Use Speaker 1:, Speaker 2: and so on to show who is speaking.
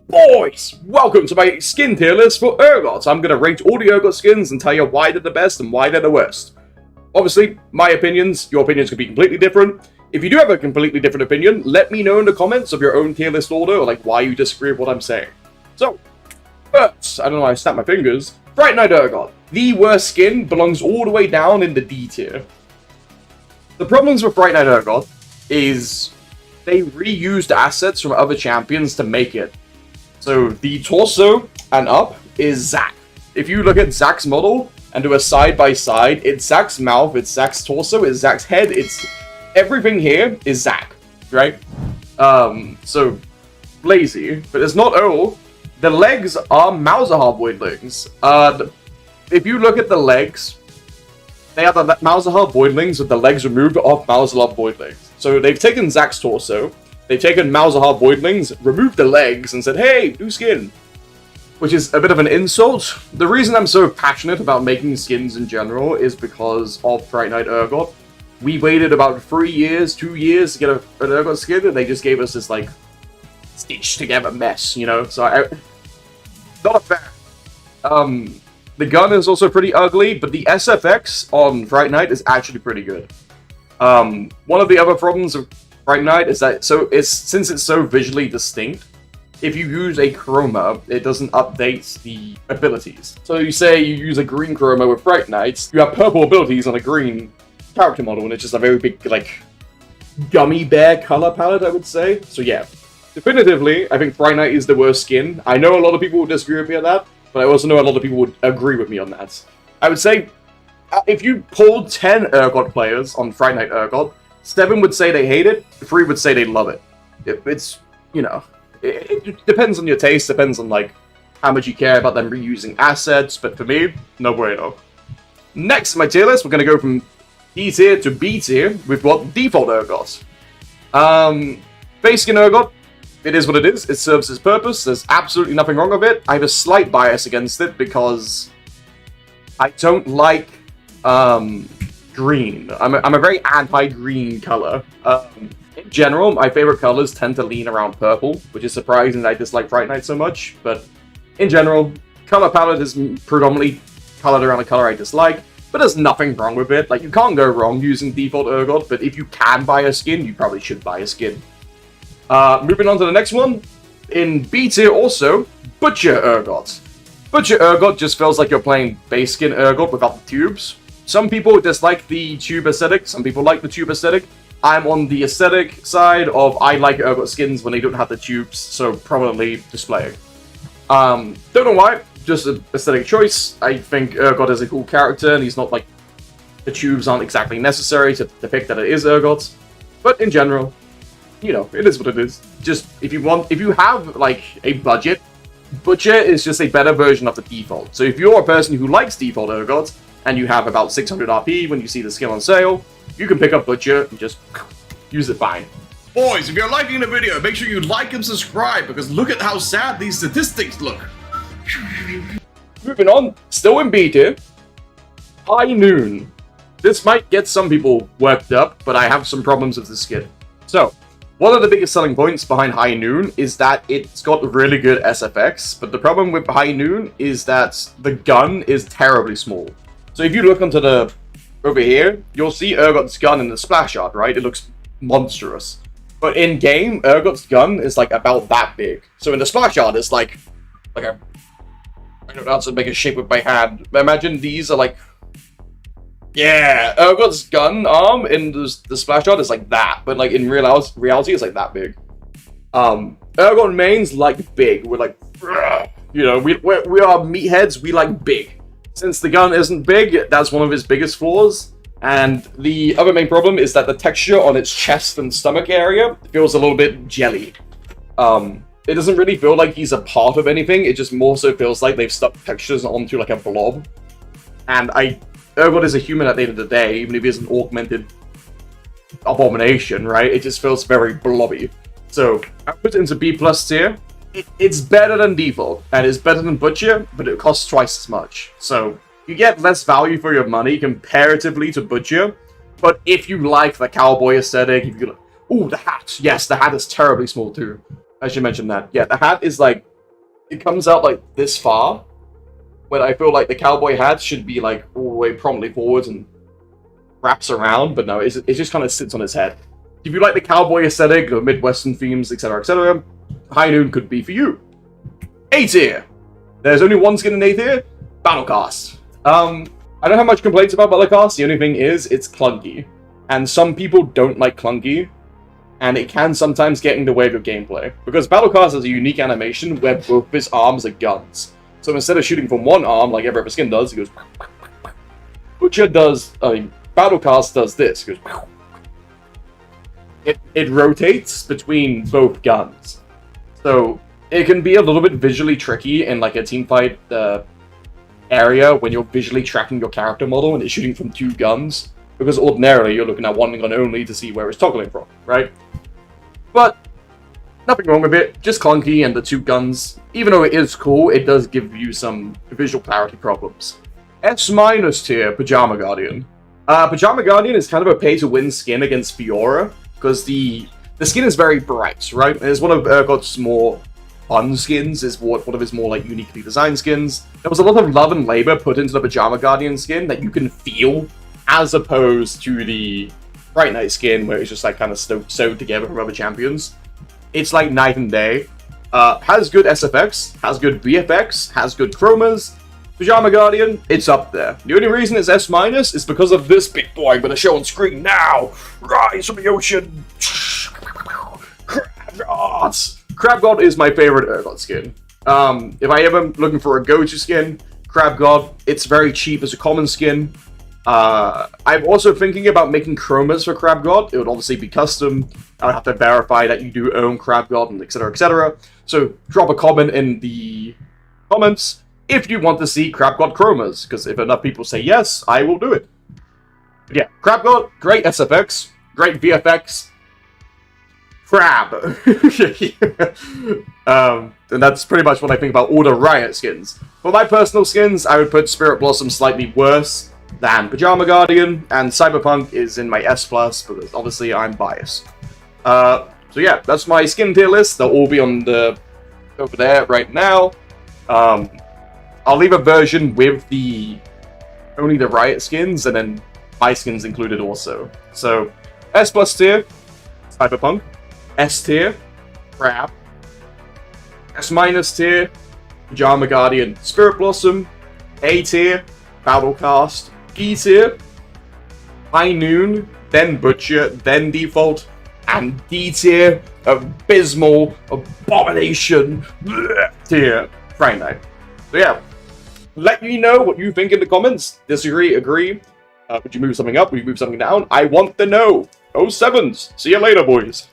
Speaker 1: Boys, welcome to my skin tier list for Urgot. I'm going to rate all the Urgot skins and tell you why they're the best and why they're the worst. Obviously, my opinions, your opinions could be completely different. If you do have a completely different opinion, let me know in the comments of your own tier list order or like why you disagree with what I'm saying. So, first, I don't know why I snapped my fingers. Frightnight Urgot. The worst skin belongs all the way down in the D tier. The problems with Frightnight Urgot is they reused assets from other champions to make it. So the torso and up is Zac. If you look at Zac's model and do a side-by-side, it's Zac's mouth, it's Zac's torso, it's Zac's head, it's... Everything here is Zac, right? So, lazy. But it's not all. The legs are Malzahar Voidlings. If you look at the legs, they are the Malzahar Voidlings with the legs removed off Malzahar Voidlings. So they've taken Zac's torso, they've taken Malzahar Voidlings, removed the legs, and said, hey, new skin. Which is a bit of an insult. The reason I'm so passionate about making skins in general is because of Frightnight Urgot. We waited about 3 years, 2 years to get an Urgot skin, and they just gave us this, like, stitched together mess, you know? So not a fan. The gun is also pretty ugly, but the SFX on Frightnight is actually pretty good. One of the other problems of Frightnight is that since it's so visually distinct, if you use a chroma, it doesn't update the abilities. So you say you use a green chroma with Frightnight, you have purple abilities on a green character model, and it's just a very big, like, gummy bear color palette, I would say. So yeah, definitively, I think Frightnight is the worst skin. I know a lot of people would disagree with me on that, but I also know a lot of people would agree with me on that. I would say, if you polled 10 Urgot players on Frightnight Urgot, 7 would say they hate it, 3 would say they love it. It's, you know, it depends on your taste, depends on, like, how much you care about them reusing assets, but for me, no bueno. Next on my tier list, we're going to go from D tier to B tier with what default Urgot. Base skin Urgot, it is what it is, it serves its purpose, there's absolutely nothing wrong with it. I have a slight bias against it because I don't like green. I'm a very anti-green color. In general, my favorite colors tend to lean around purple, which is surprising that I dislike Frightnight so much, but in general, color palette is predominantly colored around a color I dislike, but there's nothing wrong with it. Like, you can't go wrong using default Urgot, but if you can buy a skin, you probably should buy a skin. Moving on to the next one, in B tier also, Butcher Urgot. Butcher Urgot just feels like you're playing base skin Urgot without the tubes. Some people dislike the tube aesthetic, some people like the tube aesthetic. I'm on the aesthetic side of I like Urgot skins when they don't have the tubes, so prominently displaying. Don't know why, just an aesthetic choice. I think Urgot is a cool character, and he's not like, the tubes aren't exactly necessary to depict that it is Urgot. But in general, you know, it is what it is. Just, if you have, like, a budget, Butcher is just a better version of the default. So if you're a person who likes default Urgot, and you have about 600 RP when you see the skin on sale, you can pick up Butcher and just use it fine. Boys, if you're liking the video, make sure you like and subscribe, because look at how sad these statistics look. Moving on, still in B tier, Highnoon. This might get some people worked up, but I have some problems with the skin. So, one of the biggest selling points behind Highnoon is that it's got really good SFX, but the problem with Highnoon is that the gun is terribly small. So if you look onto the over here, you'll see Urgot's gun in the splash art, right? It looks monstrous. But in game, Urgot's gun is like about that big. So in the splash art, it's like a, I don't know how to make a shape with my hand. Imagine these are like, yeah, Urgot's gun arm in the splash art is like that, but like in reality, it's like that big. Urgot mains like big. We're like, you know, we are meatheads. We like big. Since the gun isn't big, that's one of his biggest flaws. And the other main problem is that the texture on its chest and stomach area feels a little bit jelly. It doesn't really feel like he's a part of anything. It just more so feels like they've stuck textures onto like a blob. And Urgot is a human at the end of the day, even if he's an augmented abomination, right? It just feels very blobby. So I put it into B+ tier. It's better than default, and it's better than Butcher, but it costs twice as much. So you get less value for your money comparatively to Butcher, but if you like the cowboy aesthetic, if you ooh, the hat. Yes, the hat is terribly small too. I should mention that. Yeah, the hat is like it comes out like this far, when I feel like the cowboy hat should be like all the way prominently forwards and wraps around, but no, it just kind of sits on his head. If you like the cowboy aesthetic or Midwestern themes, etc., Highnoon could be for you. A tier. There's only one skin in A tier. Battlecast. I don't have much complaints about Battlecast. The only thing is, it's clunky. And some people don't like clunky, and it can sometimes get in the way of your gameplay. Because Battlecast has a unique animation where both his arms are guns. So instead of shooting from one arm, like every other skin does, he goes... Butcher does... Battlecast does this. It goes... It rotates between both guns. So it can be a little bit visually tricky in like a teamfight area when you're visually tracking your character model and it's shooting from two guns. Because ordinarily you're looking at one gun only to see where it's toggling from, right? But nothing wrong with it, just clunky and the two guns. Even though it is cool, it does give you some visual clarity problems. S- tier, Pyjama Guardian. Pyjama Guardian is kind of a pay-to-win skin against Fiora, because the skin is very bright, right? It's one of Urgot's more fun skins, is one of his more like uniquely designed skins. There was a lot of love and labor put into the Pyjama Guardian skin that you can feel, as opposed to the Frightnight skin, where it's just like kind of sewed together from other champions. It's like night and day. Has good SFX, has good VFX, has good chromas. Pyjama Guardian, it's up there. The only reason it's S- is because of this big boy I'm gonna show on screen now. Rise from the ocean. Crabgot. Crabgot is my favorite Urgot skin. If I ever looking for a go-to skin, Crabgot. It's very cheap as a common skin. I'm also thinking about making chromas for Crabgot. It would obviously be custom. I would have to verify that you do own Crabgot, and etc., etc. So drop a comment in the comments if you want to see Crabgot chromas, because if enough people say yes, I will do it. But yeah, Crabgot, great SFX, great VFX. Crab. And that's pretty much what I think about all the Riot skins. For my personal skins, I would put Spirit Blossom slightly worse than Pyjama Guardian, and Cyberpunk is in my S+, because obviously I'm biased. So yeah, that's my skin tier list. They'll all be on over there right now. I'll leave a version with only the Riot skins, and then my skins included also. So, S+ tier, Cyberpunk. S tier, Crab. S- tier, Pyjama Guardian, Spirit Blossom. A tier, Battlecast. B tier, Highnoon, then Butcher, then Default, and D tier, Abysmal, Abomination, tier, Frightnight. So yeah, let me know what you think in the comments. Disagree, agree? Would you move something up? Would you move something down? I want to know. 07s. See you later, boys.